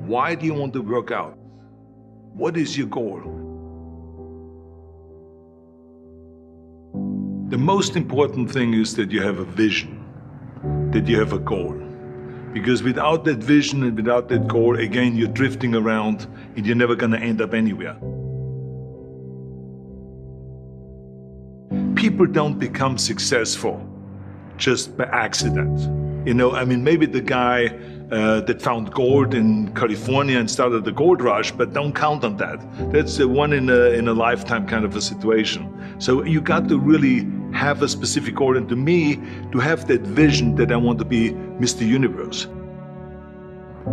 Why do you want to work out? What is your goal? The most important thing is that you have a vision, that you have a goal. Because without that vision and without that goal, again, you're drifting around and you're never gonna end up anywhere. People don't become successful just by accident. You know, I mean, maybe the guy that found gold in California and started the gold rush, but don't count on that. That's the one in a lifetime kind of a situation. So you got to really have a specific goal, and to me, to have that vision that I want to be Mr. Universe,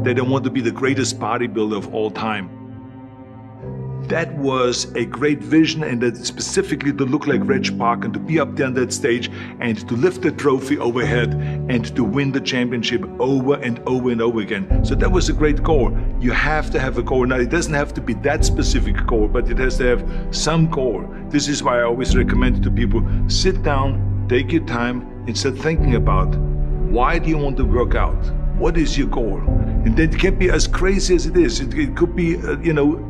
that I want to be the greatest bodybuilder of all time. That was a great vision, and that specifically to look like Reg Park and to be up there on that stage and to lift the trophy overhead and to win the championship over and over and over again. So that was a great goal. You have to have a goal. Now, it doesn't have to be that specific goal, but it has to have some goal. This is why I always recommend to people, sit down, take your time, and start thinking about, why do you want to work out? What is your goal? And that can be as crazy as it is. It could be,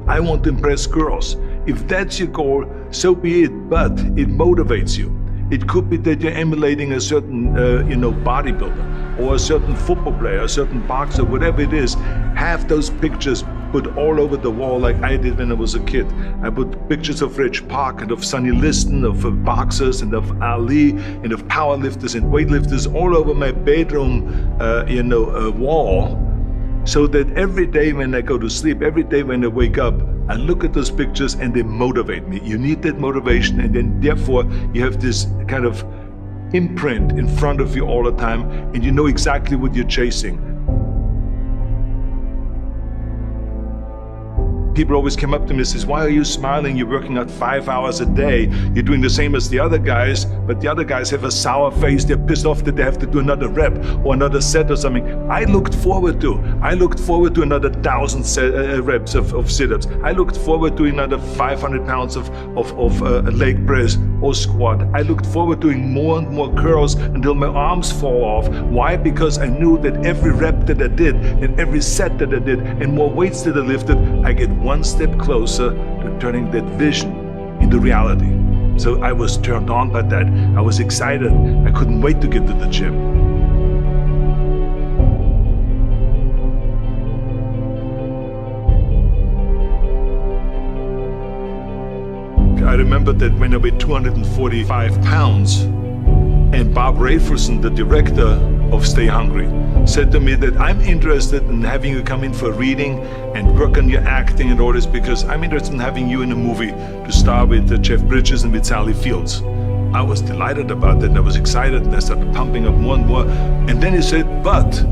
I want to impress girls. If that's your goal, so be it, but it motivates you. It could be that you're emulating a certain, bodybuilder or a certain football player, a certain boxer, whatever it is. Have those pictures put all over the wall like I did when I was a kid. I put pictures of Reg Park and of Sonny Liston, of boxers and of Ali and of powerlifters and weightlifters all over my bedroom, wall. So that every day when I go to sleep, every day when I wake up, I look at those pictures and they motivate me. You need that motivation, and then therefore you have this kind of imprint in front of you all the time, and you know exactly what you're chasing. People always come up to me and says, why are you smiling? You're working out 5 hours a day. You're doing the same as the other guys, but the other guys have a sour face. They're pissed off that they have to do another rep or another set or something. I looked forward to another 1,000 reps of sit-ups. I looked forward to another 500 pounds of leg press or squat. I looked forward to doing more and more curls until my arms fall off. Why? Because I knew that every rep that I did and every set that I did and more weights that I lifted, I get one step closer to turning that vision into reality. So I was turned on by that. I was excited. I couldn't wait to get to the gym. I remember that when I weighed 245 pounds, and Bob Rafelson, the director of Stay Hungry, said to me that I'm interested in having you come in for a reading and work on your acting and all this, because I'm interested in having you in a movie to star with Jeff Bridges and with Sally Fields. I was delighted about that, and I was excited, and I started pumping up more and more. And then he said, but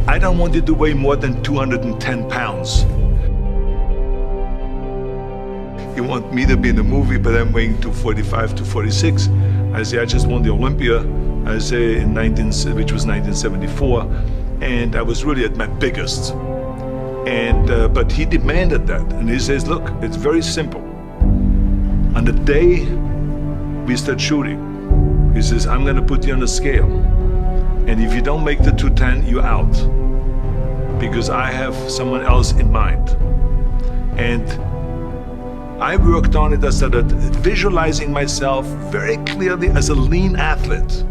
I don't want you to weigh more than 210 pounds. You want me to be in the movie, but I'm weighing 245, 246. I say, I just won the Olympia, I say, which was 1974, and I was really at my biggest. And but he demanded that, and he says, look, it's very simple. On the day we start shooting, he says, I'm gonna put you on a scale, and if you don't make the 210, you're out, because I have someone else in mind. And I worked on it. I started visualizing myself very clearly as a lean athlete,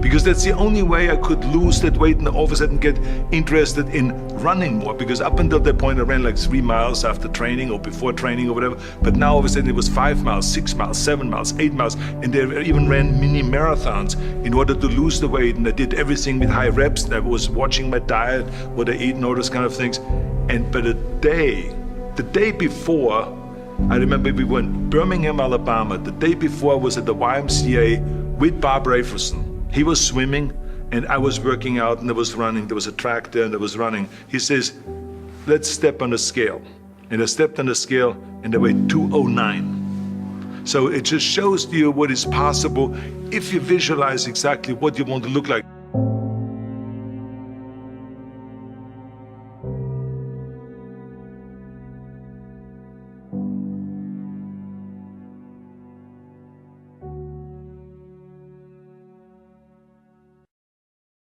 because that's the only way I could lose that weight and all of a sudden get interested in running more, because up until that point I ran like 3 miles after training or before training or whatever, but now all of a sudden it was 5 miles, 6 miles, 7 miles, 8 miles, and they even ran mini marathons in order to lose the weight, and I did everything with high reps, and I was watching my diet, what I eat and all those kind of things. But the day before, I remember we were in Birmingham, Alabama. The day before I was at the YMCA with Bob Rafelson. He was swimming and I was working out, and I was running. There was a track there and I was running. He says, let's step on the scale. And I stepped on the scale and I weighed 209. So it just shows to you what is possible if you visualize exactly what you want to look like.